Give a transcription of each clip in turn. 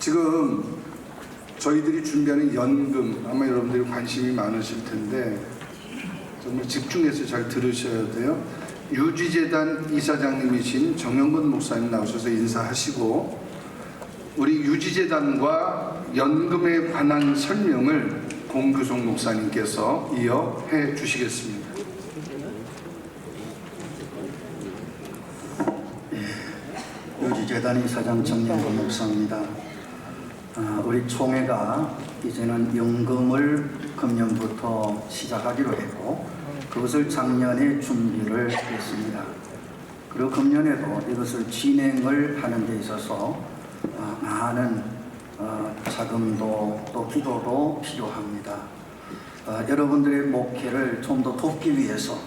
지금 저희들이 준비하는 연금, 아마 여러분들이 관심이 많으실 텐데 정말 집중해서 잘 들으셔야 돼요. 유지재단 이사장님이신 정영근 목사님 나오셔서 인사하시고, 우리 유지재단과 연금에 관한 설명을 공규송 목사님께서 이어 해 주시겠습니다. 유지재단 이사장 정영근 목사입니다. 우리 총회가 이제는 연금을 금년부터 시작하기로 했고, 그것을 작년에 준비를 했습니다. 그리고 금년에도 이것을 진행을 하는 데 있어서 많은 자금도 또 기도도 필요합니다. 여러분들의 목회를 좀 더 돕기 위해서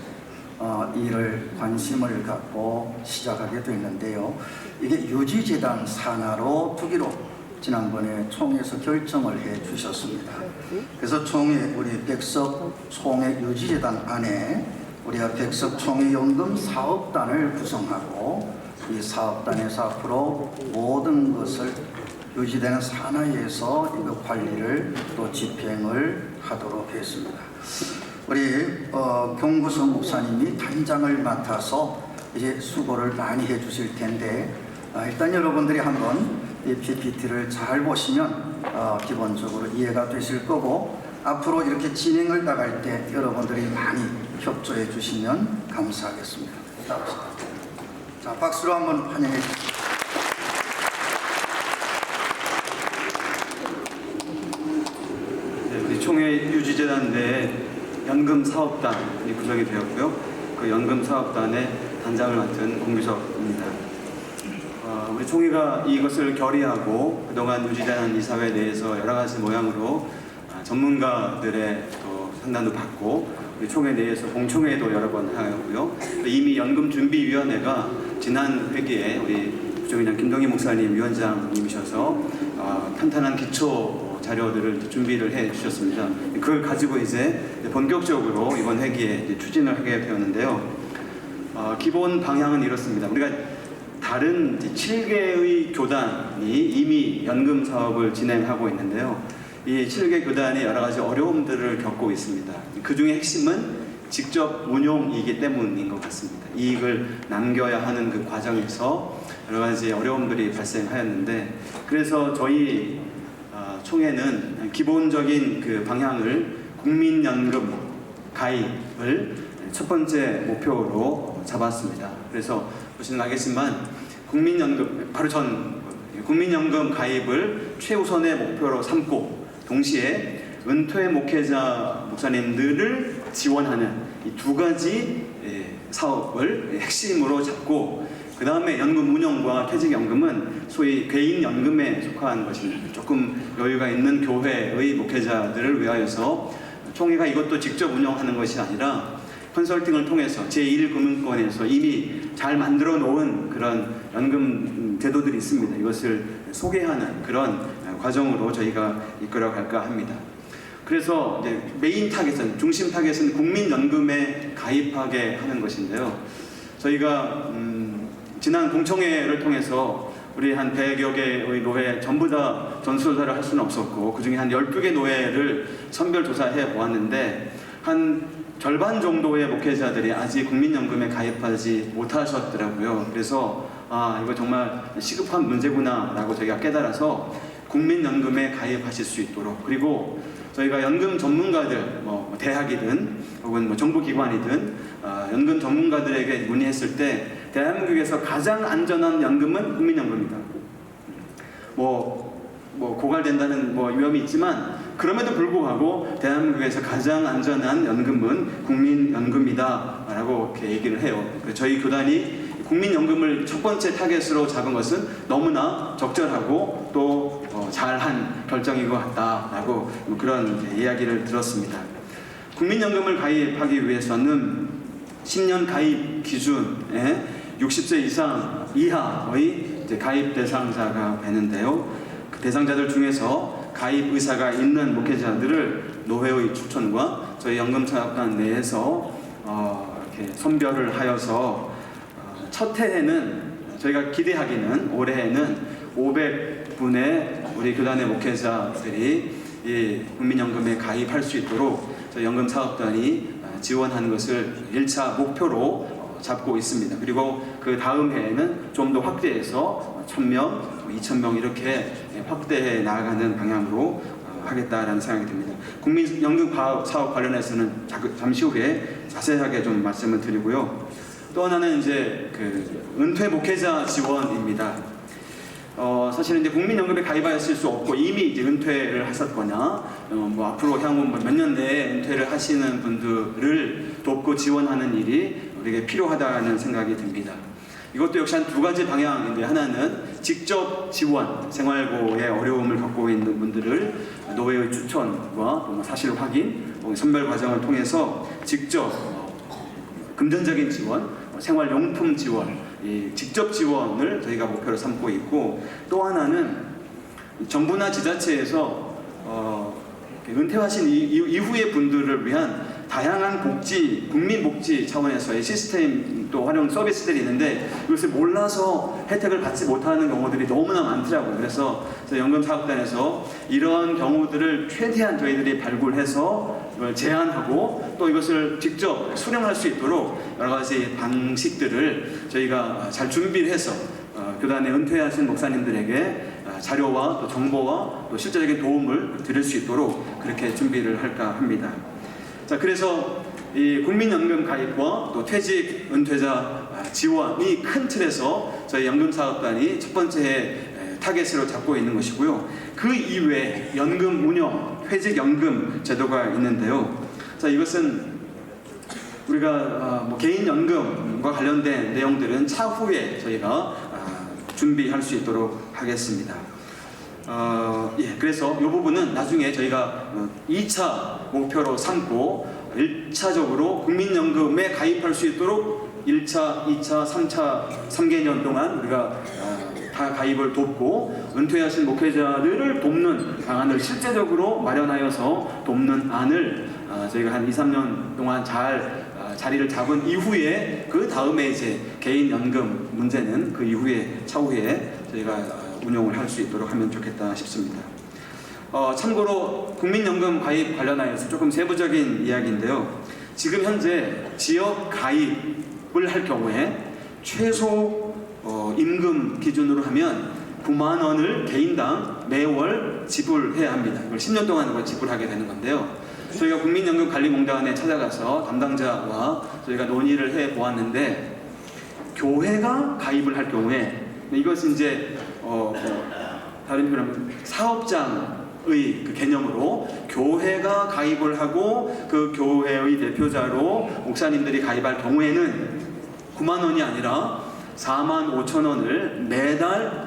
이를 관심을 갖고 시작하게 됐는데요. 이게 유지재단 산하로 두기로 지난번에 총회에서 결정을 해 주셨습니다. 그래서 총회, 우리 백석 총회 유지재단 안에 우리가 백석 총회 연금 사업단을 구성하고, 이 사업단에서 앞으로 모든 것을 유지되는 산하에서 이거 관리를 또 집행을 하도록 했습니다. 우리 경구성 목사님이 단장을 맡아서 이제 수고를 많이 해 주실 텐데, 일단 여러분들이 한번 이 PPT를 잘 보시면 기본적으로 이해가 되실 거고, 앞으로 이렇게 진행을 나갈 때 여러분들이 많이 협조해 주시면 감사하겠습니다. 자, 박수로 한번 환영해 주십시오. 네, 우리 총회 유지재단 내에 연금 사업단이 구성이 되었고요. 그 연금 사업단의 단장을 맡은 공규석입니다. 우리 총회가 이것을 결의하고 그동안 유지재단 이사회 내에서 여러 가지 모양으로 전문가들의 또 상담도 받고, 우리 총회 내에서 공총회도 여러 번 하고요. 이미 연금준비위원회가 지난 회기에 우리 부총회장 김동희 목사님 위원장님이셔서 탄탄한 기초 자료들을 준비를 해 주셨습니다. 그걸 가지고 이제 본격적으로 이번 회기에 이제 추진을 하게 되었는데요. 기본 방향은 이렇습니다. 우리가 다른 7개의 교단이 이미 연금 사업을 진행하고 있는데요. 이 7개 교단이 여러 가지 어려움들을 겪고 있습니다. 그 중에 핵심은 직접 운용이기 때문인 것 같습니다. 이익을 남겨야 하는 그 과정에서 여러 가지 어려움들이 발생하였는데, 그래서 저희 총회는 기본적인 그 방향을 국민연금 가입을 첫 번째 목표로 잡았습니다. 그래서 보시면 알겠지만 국민연금 가입을 최우선의 목표로 삼고, 동시에 은퇴 목회자 목사님들을 지원하는 이 두 가지 사업을 핵심으로 잡고, 그 다음에 연금 운영과 퇴직연금은 소위 개인연금에 속한 것입니다. 조금 여유가 있는 교회의 목회자들을 위하여서 총회가 이것도 직접 운영하는 것이 아니라 컨설팅을 통해서 제1금융권에서 이미 잘 만들어 놓은 그런 연금 제도들이 있습니다. 이것을 소개하는 그런 과정으로 저희가 이끌어갈까 합니다. 그래서 이제 메인 타겟은, 중심 타겟은 국민연금에 가입하게 하는 것인데요. 저희가 지난 공청회를 통해서 우리 한 100여 개의 노회 전부 다 전수조사를 할 수는 없었고, 그 중에 한 12개 노회를 선별 조사해 보았는데, 한 절반 정도의 목회자들이 아직 국민연금에 가입하지 못하셨더라고요. 그래서 이거 정말 시급한 문제구나 라고 저희가 깨달아서 국민연금에 가입하실 수 있도록, 그리고 저희가 연금 전문가들, 대학이든 혹은 정부기관이든 연금 전문가들에게 문의했을 때 대한민국에서 가장 안전한 연금은 국민연금이다. 고갈된다는 위험이 있지만, 그럼에도 불구하고 대한민국에서 가장 안전한 연금은 국민연금이다 라고 이렇게 얘기를 해요. 저희 교단이 국민연금을 첫 번째 타겟으로 잡은 것은 너무나 적절하고 또 잘한 결정인 것 같다라고 그런 이야기를 들었습니다. 국민연금을 가입하기 위해서는 10년 가입 기준에 60세 이하의 가입 대상자가 되는데요. 그 대상자들 중에서 가입 의사가 있는 목회자들을 노회의 추천과 저희 연금사업단 내에서 이렇게 선별을 하여서 첫 해에는 저희가 기대하기는 올해에는 500분의 우리 교단의 목회자들이 이 국민연금에 가입할 수 있도록 저희 연금사업단이 지원하는 것을 1차 목표로 잡고 있습니다. 그리고 그 다음 해에는 좀 더 확대해서 1000명, 2000명 이렇게 확대해 나아가는 방향으로 하겠다라는 생각이 듭니다. 국민연금 사업 관련해서는 잠시 후에 자세하게 좀 말씀을 드리고요. 또 하나는 이제 그 은퇴 목회자 지원입니다. 사실은 이제 국민연금에 가입하실 수 없고 이미 이제 은퇴를 하셨거나 뭐 앞으로 향후 몇 년 내에 은퇴를 하시는 분들을 돕고 지원하는 일이 우리에게 필요하다는 생각이 듭니다. 이것도 역시 한 두 가지 방향인데, 하나는 직접 지원, 생활고에 어려움을 겪고 있는 분들을 노회의 추천과 또 사실 확인, 선별 과정을 통해서 직접 금전적인 지원, 생활용품 지원, 직접 지원을 저희가 목표로 삼고 있고, 또 하나는 정부나 지자체에서 은퇴하신 이후의 분들을 위한 다양한 복지, 국민복지 차원에서의 시스템 또 활용 서비스들이 있는데 이것을 몰라서 혜택을 받지 못하는 경우들이 너무나 많더라고요. 그래서 연금사업단에서 이런 경우들을 최대한 저희들이 발굴해서 이걸 제안하고 또 이것을 직접 수령할 수 있도록 여러 가지 방식들을 저희가 잘 준비를 해서 교단에 은퇴하신 목사님들에게 자료와 또 정보와 또 실제적인 도움을 드릴 수 있도록 그렇게 준비를 할까 합니다. 자, 그래서 이 국민연금 가입과 또 퇴직 은퇴자 지원이 큰 틀에서 저희 연금사업단이 첫 번째 타겟으로 잡고 있는 것이고요. 그 이외에 연금 운영, 퇴직연금 제도가 있는데요. 자, 이것은 우리가 개인연금과 관련된 내용들은 차후에 저희가 준비할 수 있도록 하겠습니다. 그래서 이 부분은 나중에 저희가 2차 목표로 삼고 1차적으로 국민연금에 가입할 수 있도록 1차, 2차, 3차, 3개년 동안 우리가 다 가입을 돕고 은퇴하신 목회자들을 돕는 방안을 실제적으로 마련하여서 돕는 안을 저희가 한 2, 3년 동안 잘 자리를 잡은 이후에 그 다음에 이제 개인연금 문제는 그 이후에 차후에 저희가 운용을 할 수 있도록 하면 좋겠다 싶습니다. 참고로 국민연금 가입 관련하여서 조금 세부적인 이야기인데요. 지금 현재 지역 가입을 할 경우에 최소 임금 기준으로 하면 9만 원을 개인당 매월 지불해야 합니다. 이걸 10년 동안 그걸 지불하게 되는 건데요. 저희가 국민연금관리공단에 찾아가서 담당자와 저희가 논의를 해 보았는데, 교회가 가입을 할 경우에 이것은 이제 다른 표현하면 사업장의 그 개념으로 교회가 가입을 하고 그 교회의 대표자로 목사님들이 가입할 경우에는 9만 원이 아니라 4만 5천 원을 매달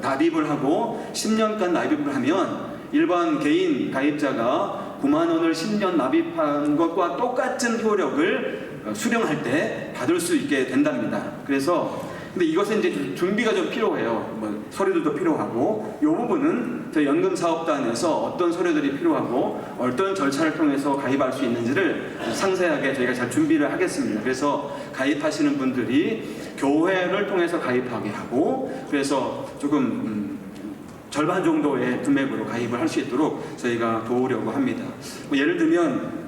납입을 하고 10년간 납입을 하면 일반 개인 가입자가 9만 원을 10년 납입한 것과 똑같은 효력을 수령할 때 받을 수 있게 된답니다. 그래서 근데 이것은 이제 준비가 좀 필요해요. 서류들도 필요하고, 이 부분은 저희 연금사업단에서 어떤 서류들이 필요하고 어떤 절차를 통해서 가입할 수 있는지를 상세하게 저희가 잘 준비를 하겠습니다. 그래서 가입하시는 분들이 교회를 통해서 가입하게 하고, 그래서 조금 절반 정도의 금액으로 가입을 할 수 있도록 저희가 도우려고 합니다. 예를 들면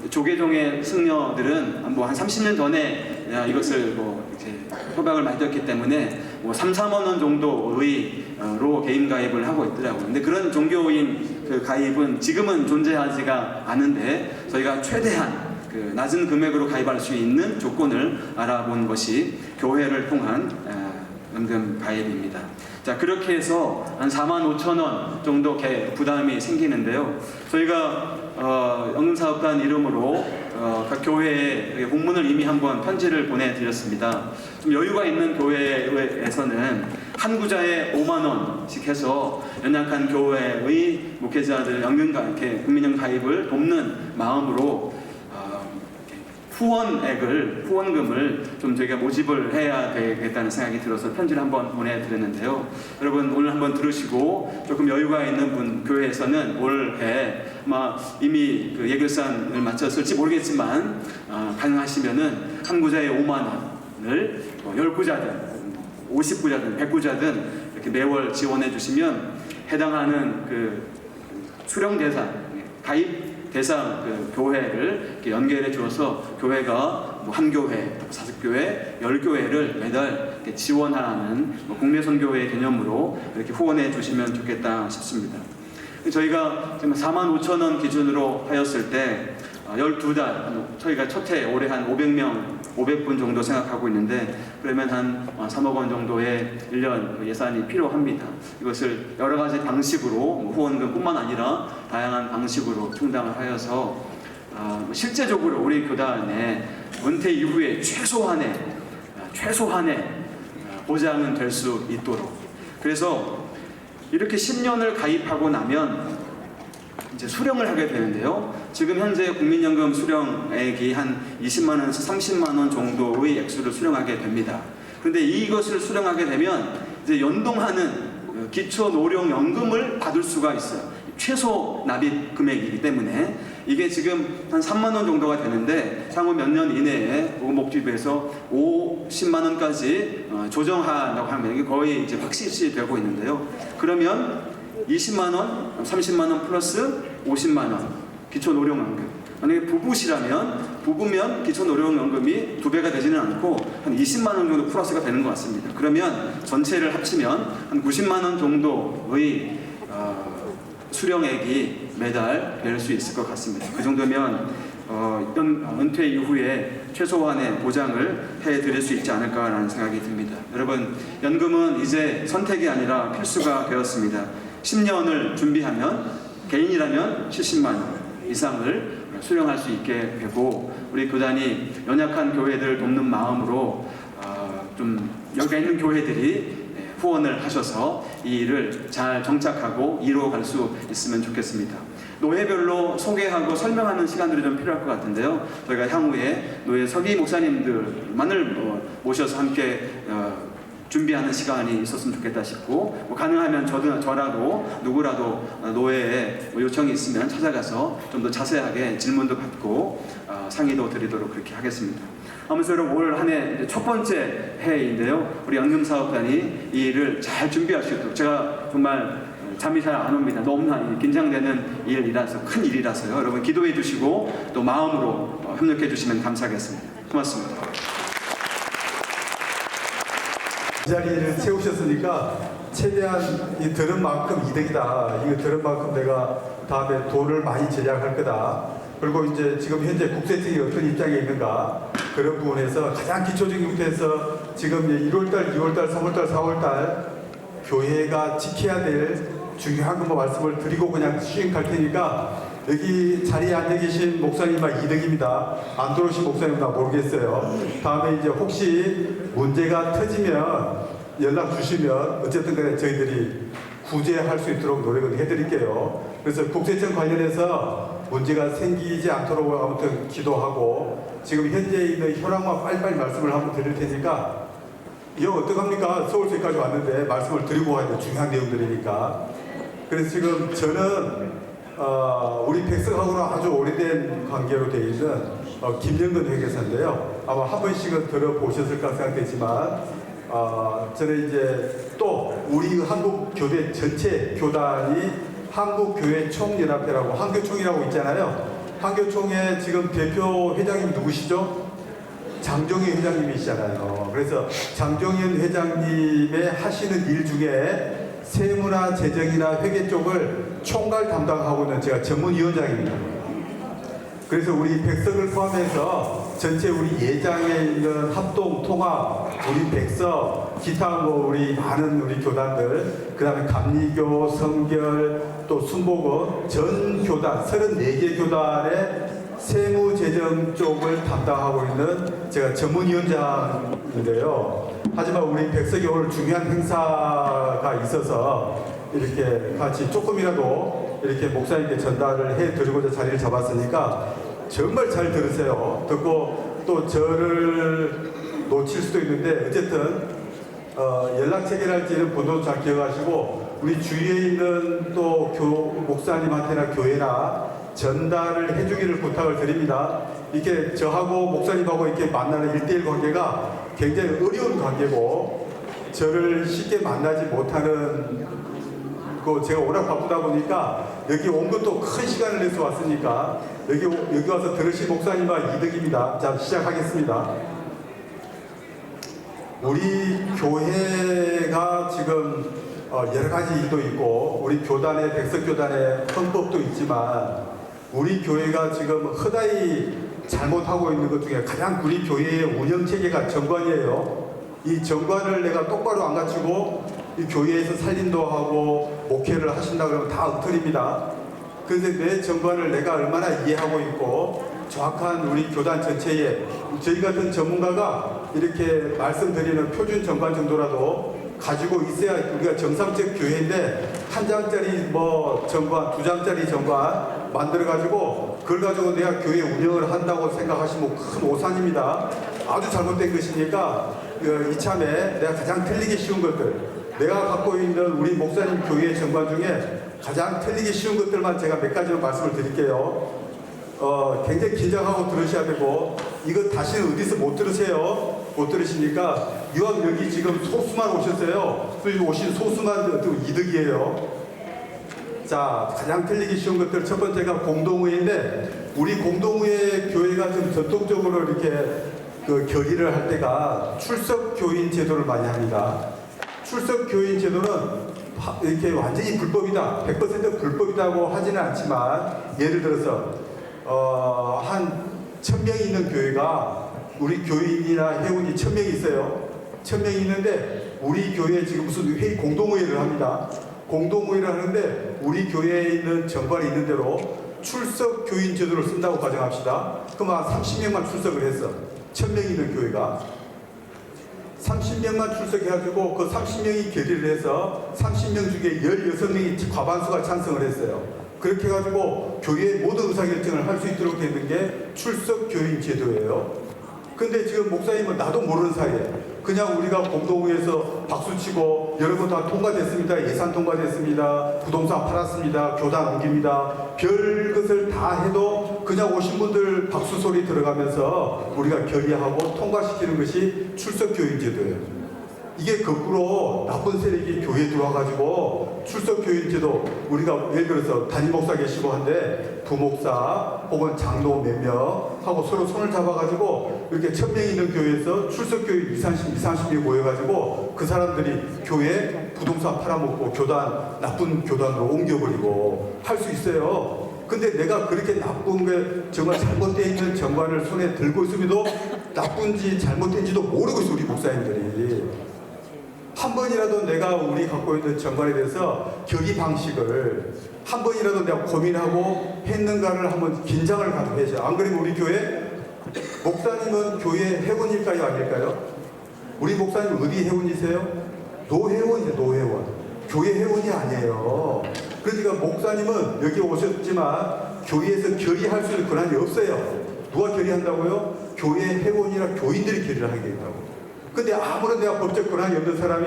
조계종의 승려들은 한 30년 전에 이것을 이렇게 협약을 맺었기 때문에 3, 4만 원 정도의로 개인 가입을 하고 있더라고요. 근데 그런 종교인 그 가입은 지금은 존재하지가 않은데 저희가 최대한 그 낮은 금액으로 가입할 수 있는 조건을 알아본 것이 교회를 통한 연금 가입입니다. 자, 그렇게 해서 한 4만 5천 원 정도 부담이 생기는데요. 저희가 연금사업단 이름으로 각 교회에 공문을 이미 한번 편지를 보내드렸습니다. 좀 여유가 있는 교회에서는 한 구자에 5만 원씩 해서 연약한 교회의 목회자들 국민연금 가입을 돕는 마음으로 후원금을 좀 저희가 모집을 해야 되겠다는 생각이 들어서 편지를 한번 보내드렸는데요. 여러분 오늘 한번 들으시고 조금 여유가 있는 교회에서는 올해 아마 이미 그 예결산을 마쳤을지 모르겠지만 가능하시면은 한 구자에 5만 원을 10구자든 50구자든 100구자든 이렇게 매월 지원해 주시면 해당하는 그 수령 대상, 가입 대상 그 교회를 이렇게 연결해 주어서 교회가 뭐 한 교회, 5교회, 10교회를 매달 이렇게 지원하는 뭐 국내 선교회 개념으로 이렇게 후원해 주시면 좋겠다 싶습니다. 저희가 지금 45,000원 기준으로 하였을 때 12달, 저희가 첫 해 올해 한 500분 정도 생각하고 있는데, 그러면 한 3억 원 정도의 1년 예산이 필요합니다. 이것을 여러 가지 방식으로 후원금뿐만 아니라 다양한 방식으로 충당을 하여서 실제적으로 우리 교단의 은퇴 이후에 최소한의 보장은 될 수 있도록, 그래서 이렇게 10년을 가입하고 나면 이제 수령을 하게 되는데요. 지금 현재 국민연금 수령액이 한 20만 원에서 30만 원 정도의 액수를 수령하게 됩니다. 그런데 이것을 수령하게 되면 이제 연동하는 기초노령연금을 받을 수가 있어요. 최소 납입 금액이기 때문에 이게 지금 한 3만 원 정도가 되는데 향후 몇 년 이내에 보건복지부에서 50만 원까지 조정한다고 하면 이게 거의 이제 확실시 되고 있는데요. 그러면 20만 원, 30만 원 플러스 50만 원 기초노령연금. 만약에 부부면 기초노령연금이 2배가 되지는 않고 한 20만 원 정도 플러스가 되는 것 같습니다. 그러면 전체를 합치면 한 90만 원 정도의 수령액이 매달 될 수 있을 것 같습니다. 그 정도면 은퇴 이후에 최소한의 보장을 해드릴 수 있지 않을까라는 생각이 듭니다. 여러분, 연금은 이제 선택이 아니라 필수가 되었습니다. 10년을 준비하면 개인이라면 70만 원 이상을 수령할 수 있게 되고, 우리 교단이 연약한 교회들 돕는 마음으로 좀 여기가 있는 교회들이 후원을 하셔서 이 일을 잘 정착하고 이루어갈 수 있으면 좋겠습니다. 노예별로 소개하고 설명하는 시간들이 좀 필요할 것 같은데요. 저희가 향후에 노예 서기 목사님들만을 모셔서 함께 준비하는 시간이 있었으면 좋겠다 싶고, 가능하면 저라도 누구라도 노예에 요청이 있으면 찾아가서 좀 더 자세하게 질문도 받고 상의도 드리도록 그렇게 하겠습니다. 아무튼 여러분, 올 한 해 첫 번째 해인데요. 우리 연금사업단이 이 일을 잘 고할 수 있도록, 제가 정말 잠이 잘 안 옵니다. 너무나 긴장되는 일이라서, 큰 일이라서요. 여러분 기도해 주시고 또 마음으로 협력해 주시면 감사하겠습니다. 고맙습니다. 이 자리를 채우셨으니까 최대한 이 들은 만큼 이득이다. 이거 들은 만큼 내가 다음에 돈을 많이 제작할 거다. 그리고 이제 지금 현재 국세청이 어떤 입장에 있는가, 그런 부분에서 가장 기초적인 부분에서 지금 1월달, 2월달, 3월달, 4월달 교회가 지켜야 될 중요한 것만 말씀을 드리고 그냥 시행 갈 테니까, 여기 자리에 앉아 계신 목사님만 이득입니다. 안 들어오신 목사님은 나 모르겠어요. 다음에 이제 혹시 문제가 터지면 연락 주시면 어쨌든 간에 저희들이 구제할 수 있도록 노력을 해드릴게요. 그래서 국세청 관련해서 문제가 생기지 않도록 아무튼 기도하고, 지금 현재 있는 현황만 빨리빨리 말씀을 한번 드릴 테니까, 이거 어떡합니까? 서울시까지 왔는데 말씀을 드리고 와야 돼. 중요한 내용들이니까. 그래서 지금 저는 우리 백석하고는 아주 오래된 관계로 되어 있는 김영근 회계사인데요. 아마 한 번씩은 들어보셨을까 생각되지만, 저는 이제 또 우리 한국교대 전체 교단이 한국교회총연합회라고, 한교총이라고 있잖아요. 한교총의 지금 대표 회장님 누구시죠? 장종현 회장님이시잖아요. 그래서 장종현 회장님의 하시는 일 중에 세무나 재정이나 회계 쪽을 총괄 담당하고 있는 제가 전문위원장입니다. 그래서 우리 백석을 포함해서 전체 우리 예장에 있는 합동, 통합, 우리 백석, 기타 뭐 우리 많은 우리 교단들, 그 다음에 감리교, 성결, 또 순복음, 전 교단, 34개 교단의 세무 재정 쪽을 담당하고 있는 제가 전문위원장인데요. 하지만 우리 백석이 오늘 중요한 행사가 있어서 이렇게 같이 조금이라도 이렇게 목사님께 전달을 해드리고자 자리를 잡았으니까 정말 잘 들으세요. 듣고 또 저를 놓칠 수도 있는데, 어쨌든 연락 체결할지는 번호 잘 기억하시고, 우리 주위에 있는 또 목사님한테나 교회나 전달을 해주기를 부탁을 드립니다. 이렇게 저하고 목사님하고 이렇게 만나는 1대1 관계가 굉장히 어려운 관계고, 저를 쉽게 만나지 못하는 그 제가 워낙 바쁘다 보니까 여기 온 것도 큰 시간을 내서 왔으니까 여기 와서 들으신 목사님과 이득입니다. 자, 시작하겠습니다. 우리 교회가 지금 여러 가지 일도 있고 우리 교단의 백석교단의 헌법도 있지만 우리 교회가 지금 허다히 잘못하고 있는 것 중에 가장 우리 교회의 운영체계가 정관이에요. 이 정관을 내가 똑바로 안 갖추고 이 교회에서 살림도 하고 목회를 하신다 그러면 다 엉터리입니다. 그런데 내 정관을 내가 얼마나 이해하고 있고 정확한 우리 교단 전체에 저희 같은 전문가가 이렇게 말씀드리는 표준 정관 정도라도 가지고 있어야 우리가 정상적 교회인데 한 장짜리 뭐 정관, 두 장짜리 정관 만들어 가지고 그걸 가지고 내가 교회 운영을 한다고 생각하시면 큰 오산입니다. 아주 잘못된 것이니까 이참에 내가 가장 틀리기 쉬운 것들 내가 갖고 있는 우리 목사님 교회 정관 중에 가장 틀리기 쉬운 것들만 제가 몇 가지로 말씀을 드릴게요. 굉장히 긴장하고 들으셔야 되고 이거 다시는 어디서 못 들으세요. 못 들으시니까 이왕 여기 지금 소수만 오셨어요. 그 오신 소수만 이득이에요. 자, 가장 틀리기 쉬운 것들 첫 번째가 공동의인데 우리 공동의 교회가 좀 전통적으로 이렇게 결의를 할 때가 출석 교인 제도를 많이 합니다. 출석 교인 제도는 이렇게 완전히 불법이다, 100% 불법이라고 하지는 않지만 예를 들어서 한 1000명이 있는 교회가 우리 교인이나 회원이 1000명이 있어요. 1000명이 있는데 우리 교회에 지금 무슨 회의 공동회의를 합니다. 공동회의를 하는데 우리 교회에 있는 정관이 있는 대로 출석 교인 제도를 쓴다고 가정합시다. 그럼 한 30명만 출석을 했어. 1000명이 있는 교회가 30명만 출석해가지고 그 30명이 결의를 해서 30명 중에 16명이 과반수가 찬성을 했어요. 그렇게 해가지고 교회의 모든 의사결정을 할 수 있도록 되는 게 출석 교인 제도예요. 근데 지금 목사님은 나도 모르는 사이에 그냥 우리가 공동회에서 박수치고 여러분 다 통과됐습니다. 예산 통과됐습니다. 부동산 팔았습니다. 교단 옮깁니다. 별 것을 다 해도 그냥 오신 분들 박수 소리 들어가면서 우리가 결의하고 통과시키는 것이 출석 교인 제도예요. 이게 거꾸로 나쁜 세력이 교회에 들어와가지고 출석 교인 제도 우리가 예를 들어서 담임 목사 계시고 한데 부목사 혹은 장로 몇 명 하고 서로 손을 잡아가지고 이렇게 1000명 있는 교회에서 출석 교인 30명이 모여가지고 그 사람들이 교회 부동산 팔아먹고 교단 나쁜 교단으로 옮겨버리고 할 수 있어요. 근데 내가 그렇게 나쁜 게 정말 잘못되어 있는 정관을 손에 들고 있음에도 나쁜지 잘못된지도 모르고 있어 우리 목사님들이. 한 번이라도 내가 우리 갖고 있는 정관에 대해서 결의 방식을 한 번이라도 내가 고민하고 했는가를 한번 긴장을 갖고 해야죠. 안 그러면 우리 교회 목사님은 교회 회원일까요 아닐까요? 우리 목사님 어디 회원이세요? 노회원이에요. 노회원. 교회 회원이 아니에요. 그러니까 목사님은 여기 오셨지만 교회에서 결의할 수 있는 권한이 없어요. 누가 결의한다고요? 교회 회원이나 교인들이 결의를 하게 된다고. 근데 아무런 내가 법적 권한이 없는 사람이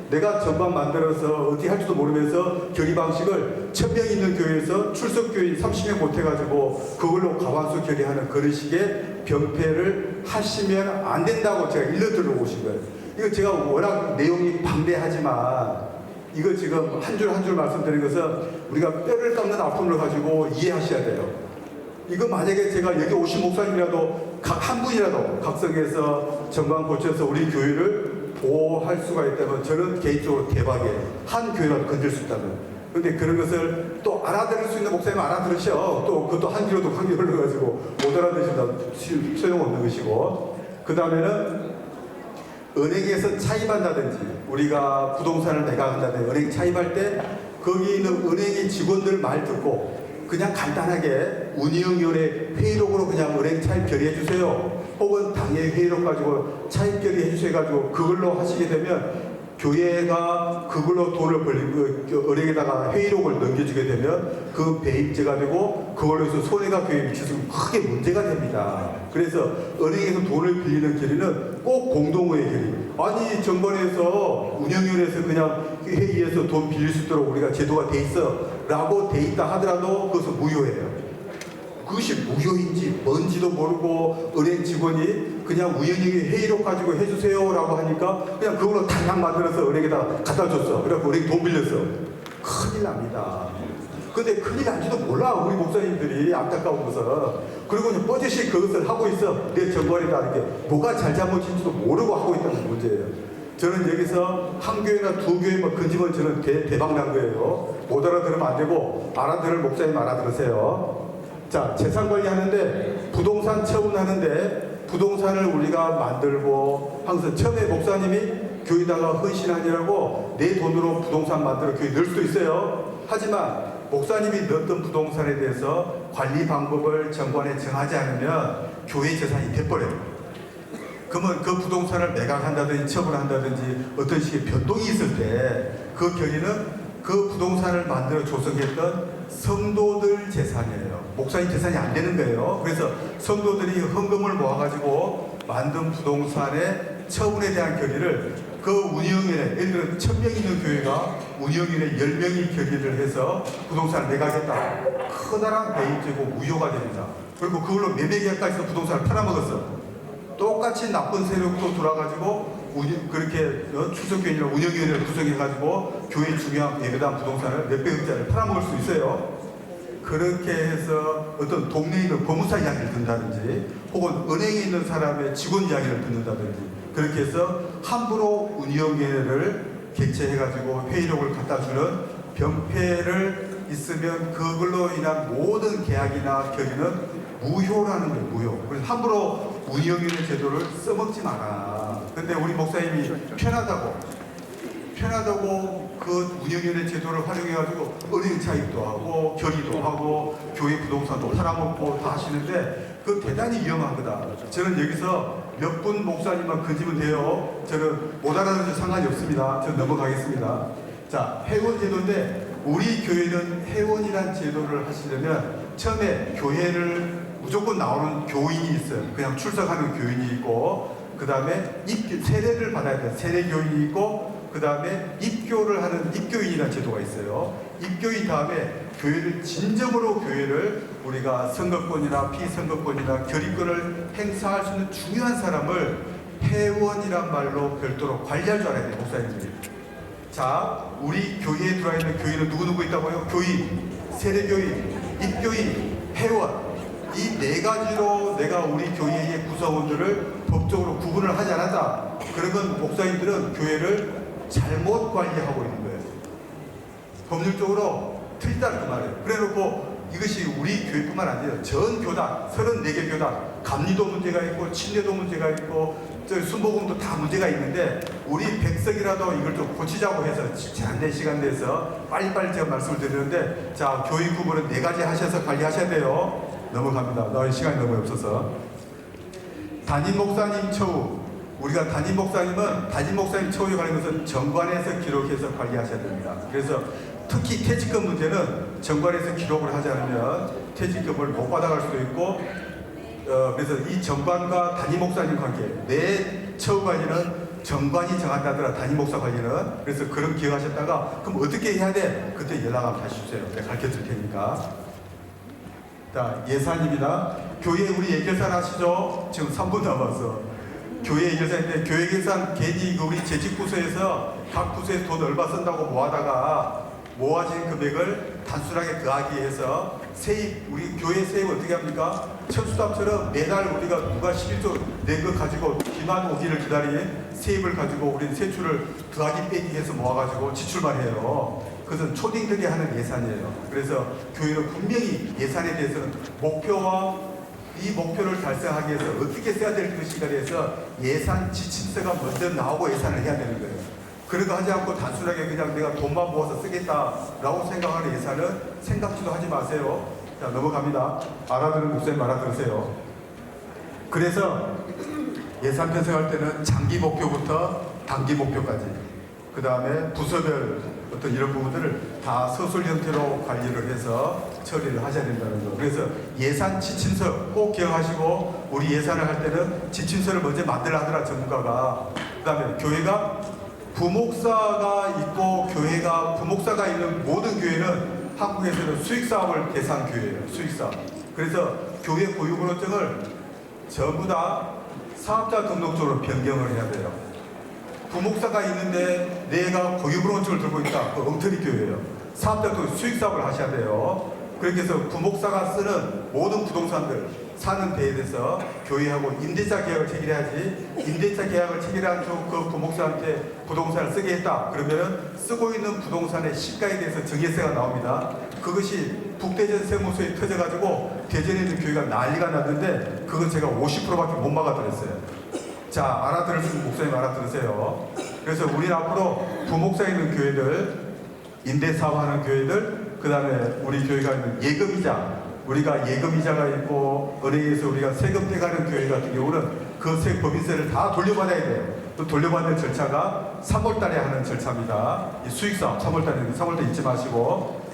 내가 전반 만들어서 어떻게 할지도 모르면서 결의 방식을 1000명 있는 교회에서 출석교인 30명 못해가지고 그걸로 과반수 결의하는 그런 식의 병폐를 하시면 안 된다고 제가 일러 들어오신 거예요. 이거 제가 워낙 내용이 방대하지만 이거 지금 한 줄 한 줄 말씀드린 것은 우리가 뼈를 깎는 아픔을 가지고 이해하셔야 돼요. 이거 만약에 제가 여기 오신 목사님이라도 각 한 분이라도 각성해서 정관 고쳐서 우리 교회를 보호할 수가 있다면 저는 개인적으로 대박이에요. 한 교회라도 건질 수 있다면. 그런데 그런 것을 또 알아들을 수 있는 목사님은 알아들으셔. 또 그것도 한 귀로도 한 귀로 흘러가지고 못 알아들으신다 소용없는 것이고. 그 다음에는 은행에서 차입한다든지 우리가 부동산을 매각한다든지 은행 차입할 때 거기 있는 은행의 직원들 말 듣고 그냥 간단하게 운영위원회 회의록으로 그냥 은행 차입 결의해 주세요. 혹은 당의 회의록 가지고 차입 결의해 주세요 가지고 그걸로 하시게 되면 교회가 그걸로 돈을 벌리고 은행에다가 회의록을 넘겨주게 되면 그 배입제가 되고 그걸로 해서 손해가 교회에 미쳐서 크게 문제가 됩니다. 그래서 은행에서 돈을 빌리는 결의는 꼭 공동의 결의. 아니 정번에서 운영위원회에서 그냥 회의에서 돈 빌릴 수 있도록 우리가 제도가 돼 있어 라고 돼 있다 하더라도 그것은 무효예요. 그것이 무효인지 뭔지도 모르고 은행 직원이 그냥 우연히 회의록 가지고 해주세요라고 하니까 그냥 그걸로 당장 만들어서 은행에다 갖다 줬어. 그래갖고 은행 돈 빌렸어. 큰일 납니다. 근데 큰일 난지도 몰라 우리 목사님들이 안타까운 것은. 그리고 이제 뻗듯이 그것을 하고 있어. 내 정관에다 이렇게 뭐가 잘잘못인지도 모르고 하고 있다는 문제예요. 저는 여기서 한 교회나 두 교회만 건지면 저는 대박 난 거예요. 못 알아들으면 안 되고 알아들을 목사님 알아들으세요. 자, 재산 관리하는데 부동산 처분하는데 부동산을 우리가 만들고 항상 처음에 목사님이 교회다가 헌신하니라고 내 돈으로 부동산 만들어 교회 넣을 수도 있어요. 하지만 목사님이 넣었던 부동산에 대해서 관리 방법을 정관에 정하지 않으면 교회 재산이 돼버려요. 그러면 그 부동산을 매각한다든지 처분한다든지 어떤 식의 변동이 있을 때 그 결의는 그 부동산을 만들어 조성했던 성도들 재산이에요. 목사님 재산이 안 되는 거예요. 그래서 성도들이 헌금을 모아가지고 만든 부동산의 처분에 대한 결의를 그 운영인에, 예를 들어 1000명 있는 교회가 운영인에 10명이 결의를 해서 부동산을 매각했다. 커다란 배임죄고 무효가 됩니다. 그리고 그걸로 매매계약까지 해서 부동산을 팔아먹었어. 똑같이 나쁜 세력도 돌아가지고 그렇게 추석교인이나 운영위원회를 구성해가지고 교회 중요한 예배당 부동산을 몇백억짜리를 팔아먹을 수 있어요. 그렇게 해서 어떤 동네에 있는 법무사 이야기를 듣는다든지 혹은 은행에 있는 사람의 직원 이야기를 듣는다든지 그렇게 해서 함부로 운영위원회를 개최해가지고 회의록을 갖다주는 병폐를 있으면 그걸로 인한 모든 계약이나 결의는 무효라는 거예요. 무효. 그래서 함부로 운영위원회 제도를 써먹지 마라. 근데 우리 목사님이 편하다고 그 운영위원회 제도를 활용해가지고 은행 차입도 하고 결의도 하고 교회 부동산도 팔아먹고 다 하시는데 그 대단히 위험한 거다. 저는 여기서 몇 분 목사님만 건지면 돼요. 저는 못 알아들어도 상관이 없습니다. 저는 넘어가겠습니다. 자, 회원 제도인데 우리 교회는 회원이란 제도를 하시려면 처음에 교회를 무조건 나오는 교인이 있어요. 그냥 출석하는 교인이 있고 그 다음에 세례를 받아야 돼요. 세례 교인이 있고 그 다음에 입교를 하는 입교인이라는 제도가 있어요. 입교인 다음에 교회를 진정으로 교회를 우리가 선거권이나 피선거권이나 결의권을 행사할 수 있는 중요한 사람을 회원이란 말로 별도로 관리할 줄 알아야 돼요. 목사님들이. 자, 우리 교회에 들어와 있는 교인은 누구누구 있다고요? 교인, 세례교인, 입교인, 회원. 이 네 가지로 내가 우리 교회의 구성원들을 법적으로 구분을 하지 않았다. 그러면 목사님들은 교회를 잘못 관리하고 있는 거예요. 법률적으로 틀리다는 그 말이에요. 그래 놓고 이것이 우리 교회뿐만 아니라 전 교단, 34개 교단, 감리도 문제가 있고 침례도 문제가 있고 순복음도 다 문제가 있는데 우리 백석이라도 이걸 좀 고치자고 해서 제한된 시간 내에서 빨리빨리 제가 말씀을 드리는데 자, 교회 구분은 4가지 하셔서 관리하셔야 돼요. 넘어갑니다. 너희 시간이 너무 없어서. 담임 목사님 처우. 우리가 담임 목사님 처우에 관한 것은 정관에서 기록해서 관리하셔야 됩니다. 그래서 특히 퇴직금 문제는 정관에서 기록을 하지 않으면 퇴직금을 못 받아갈 수도 있고 그래서 이 정관과 담임 목사님 관계 내 처우 관리는 정관이 정한다더라. 담임 목사 관리는. 그래서 그런 기억하셨다가 그럼 어떻게 해야 돼? 그때 연락 한번 하십시오. 내가 가르쳐줄 테니까. 자, 예산입니다. 교회 우리 예결산 하시죠? 지금 3분 남았어. 교회 예결산인데 교회 예결산 괜히 우리 재직부서에서 각 부서에 돈 얼마 쓴다고 모아다가 모아진 금액을 단순하게 더하기 위해서 세입, 우리 교회 세입 어떻게 합니까? 천수답처럼 매달 우리가 누가 11조 낸 거 가지고 기만 오기를 기다린 세입을 가지고 우리는 세출을 더하기 빼기 해서 모아가지고 지출만 해요. 그것은 초딩들이 하는 예산이에요. 그래서 교회는 분명히 예산에 대해서는 목표와 이 목표를 달성하기 위해서 어떻게 써야 될 것인가에 대해서 예산 지침서가 먼저 나오고 예산을 해야 되는 거예요. 그런 거 하지 않고 단순하게 그냥 내가 돈만 모아서 쓰겠다라고 생각하는 예산은 생각지도 하지 마세요. 자, 넘어갑니다. 알아들은 목사님 알아들으세요. 그래서 예산 편성할 때는 장기 목표부터 단기 목표까지 그 다음에 부서별 어떤 이런 부분들을 다 서술 형태로 관리를 해서 처리를 하셔야 된다는 거. 그래서 예산 지침서 꼭 기억하시고 우리 예산을 할 때는 지침서를 먼저 만들어 하더라 전문가가. 그 다음에 교회가 부목사가 있고 부목사가 있는 모든 교회는 한국에서는 수익사업을 대상 교회예요. 수익사업. 그래서 교회 고유번호증을 전부 다 사업자 등록증으로 변경을 해야 돼요. 부목사가 있는데 내가 고유번호증을 들고 있다. 그 엉터리 교회예요. 사업자도 수익사업을 하셔야 돼요. 그렇게 해서 부목사가 쓰는 모든 부동산들 사는 데에 대해서 교회하고 임대차 계약을 체결해야지. 임대차 계약을 체결한 그 부목사한테 부동산을 쓰게 했다. 그러면은 쓰고 있는 부동산의 시가에 대해서 증여세가 나옵니다. 그것이 북대전 세무서에 터져가지고 대전에 있는 교회가 난리가 났는데 그건 제가 50%밖에 못 막아들었어요. 자, 알아들을 수 있는 목사님 알아들으세요. 그래서 우리는 앞으로 부목사 있는 교회들, 임대사업하는 교회들, 그 다음에 우리 교회가 있는 예금이자, 우리가 예금이자가 있고 은행에서 우리가 세금 떼가는 교회 같은 경우는 그 법인세를 다 돌려받아야 돼요. 또 돌려받는 절차가 3월 달에 하는 절차입니다. 이 수익사업 3월 달 잊지 마시고,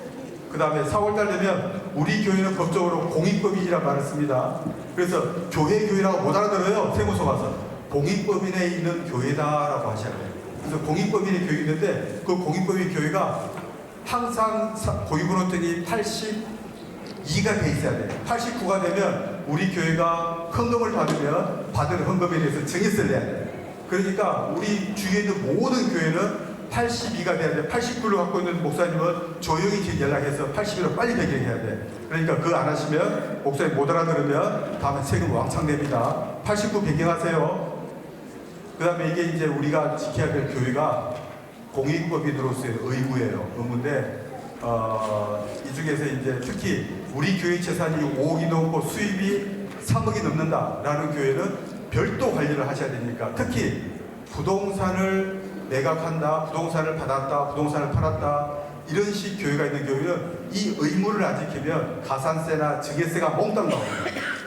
그 다음에 4월 달 되면 우리 교회는 법적으로 공익법인이라는 말을 씁니다. 그래서 교회라고 못 알아들어요. 세무서 가서 공익법인에 있는 교회다라고 하셔야 돼요. 그래서 공익법인의 교회 있는데 그 공익법인 교회가 항상 고유번호증이 82가 돼 있어야 돼요. 89가 되면 우리 교회가 헌금을 받으면 받은 헌금에 대해서 증여세를 내야 돼요. 그러니까 우리 주위에 있는 모든 교회는 82가 돼야 돼. 89를 갖고 있는 목사님은 조용히 지금 연락해서 81로 빨리 변경해야 돼. 그러니까 그거 안 하시면 목사님 못 알아들으면 다음에 세금 왕창 냅니다. 89 변경하세요. 그 다음에 이게 이제 우리가 지켜야 될 교회가 공익법인으로서의 의무인데 이 중에서 이제 특히 우리 교회 재산이 5억이 넘고 수입이 3억이 넘는다라는 교회는 별도 관리를 하셔야 되니까, 특히 부동산을 매각한다, 부동산을 받았다, 부동산을 팔았다, 이런 식 교회가 있는 교회는 이 의무를 안 지키면 가산세나 증여세가 몽땅 나옵니다.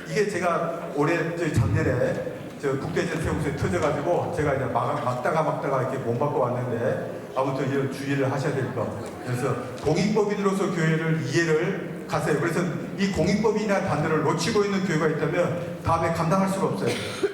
이게 제가 작년에 북대전 세무서에 터져가지고 제가 이제 막다가 이렇게 못 받고 왔는데, 아무튼 이런 주의를 하셔야 될 것. 그래서 공익법인으로서 교회를 이해를 가세요. 그래서 이 공익법인이라는 단어를 놓치고 있는 교회가 있다면 다음에 감당할 수가 없어요.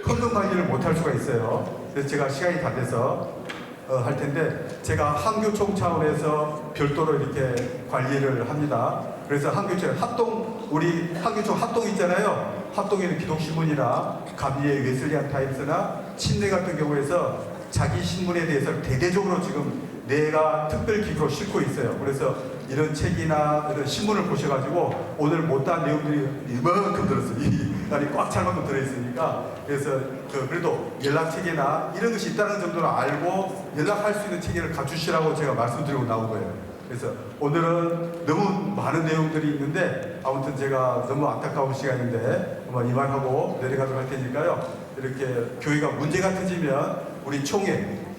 헌금 관리를 못 할 수가 있어요. 그래서 제가 시간이 다 돼서 할 텐데, 제가 한교총 차원에서 별도로 이렇게 관리를 합니다. 그래서 한교총 합동, 우리 한교총 합동 있잖아요. 합동에는 기독신문이나 감리의 웨슬리안 타임스나 친내 같은 경우에서 자기 신문에 대해서 대대적으로 지금 내가 특별기구로 싣고 있어요. 그래서 이런 책이나 이런 신문을 보셔가지고 오늘 못한 내용들이 이만큼 들었어요. 이 안에 꽉 찰 만큼 들어있으니까. 그래서 그래도 연락체계나 이런 것이 있다는 정도는 알고 연락할 수 있는 체계를 갖추시라고 제가 말씀드리고 나온 거예요. 그래서 오늘은 너무 많은 내용들이 있는데 아무튼 제가 너무 안타까운 시간인데 한번 이만하고 내려가도록 할 테니까요. 이렇게 교회가 문제가 터지면 우리 총회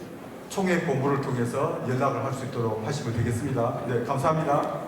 본부를 통해서 연락을 할 수 있도록 하시면 되겠습니다. 네, 감사합니다.